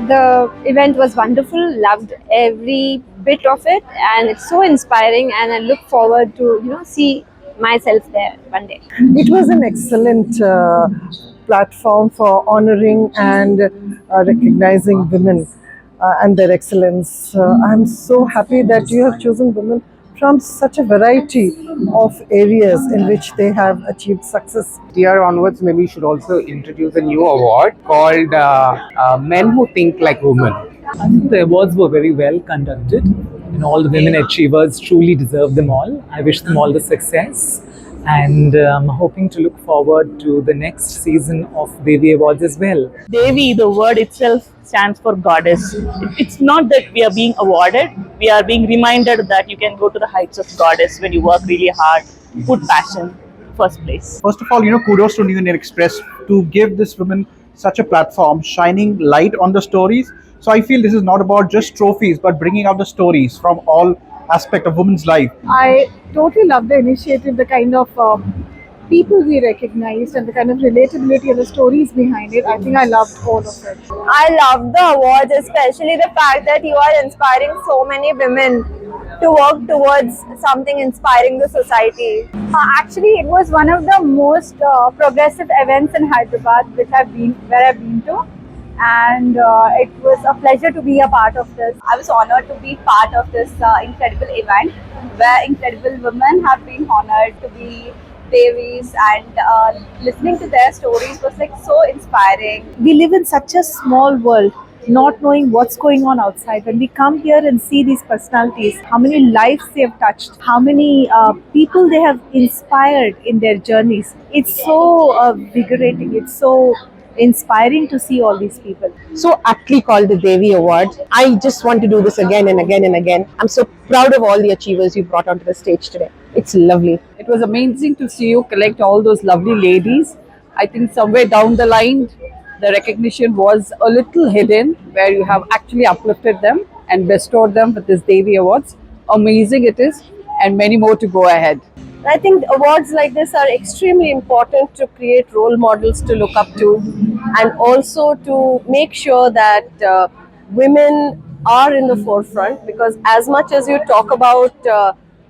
The event was wonderful, loved every bit of it, and it's so inspiring, and I look forward to see myself there one day. It was an excellent platform for honoring and recognizing women and their excellence. I'm so happy that you have chosen women from such a variety of areas in which they have achieved success. Year onwards, maybe we should also introduce a new award called Men Who Think Like Women. I think the awards were very well conducted, and all the women achievers truly deserve them all. I wish them all the success, and I'm hoping to look forward to the next season of Devi Awards as well. Devi, the word itself stands for goddess. It's not that we are being awarded, we are being reminded that you can go to the heights of goddess when you work really hard, put passion first place. First of all, kudos to New Indian Express to give this women such a platform, shining light on the stories. So I feel this is not about just trophies, but bringing out the stories from all aspect of women's life. I totally love the initiative, the kind of people we recognized and the kind of relatability and the stories behind it. I think I loved all of it. I love the awards, especially the fact that you are inspiring so many women to work towards something inspiring the society. Actually, it was one of the most progressive events in Hyderabad where I've been to, and it was a pleasure to be a part of this. I was honored to be part of this incredible event where incredible women have been honored to be Devis, and listening to their stories was like so inspiring. We live in such a small world, not knowing what's going on outside. When we come here and see these personalities, how many lives they have touched, how many people they have inspired in their journeys, it's so vigorating, it's so inspiring to see all these people. So aptly called the Devi Award. I just want to do this again and again and again. I'm so proud of all the achievers you brought onto the stage today. It's lovely. It was amazing to see you collect all those lovely ladies. I think somewhere down the line, the recognition was a little hidden, where you have actually uplifted them and bestowed them with this Devi Awards. Amazing it is, and many more to go ahead. I think awards like this are extremely important to create role models to look up to, and also to make sure that women are in the forefront, because as much as you talk about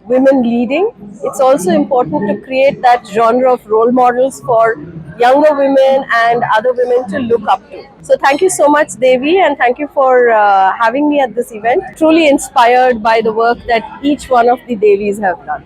women leading, it's also important to create that genre of role models for younger women and other women to look up to. So thank you so much, Devi, and thank you for having me at this event. Truly inspired by the work that each one of the Devis have done.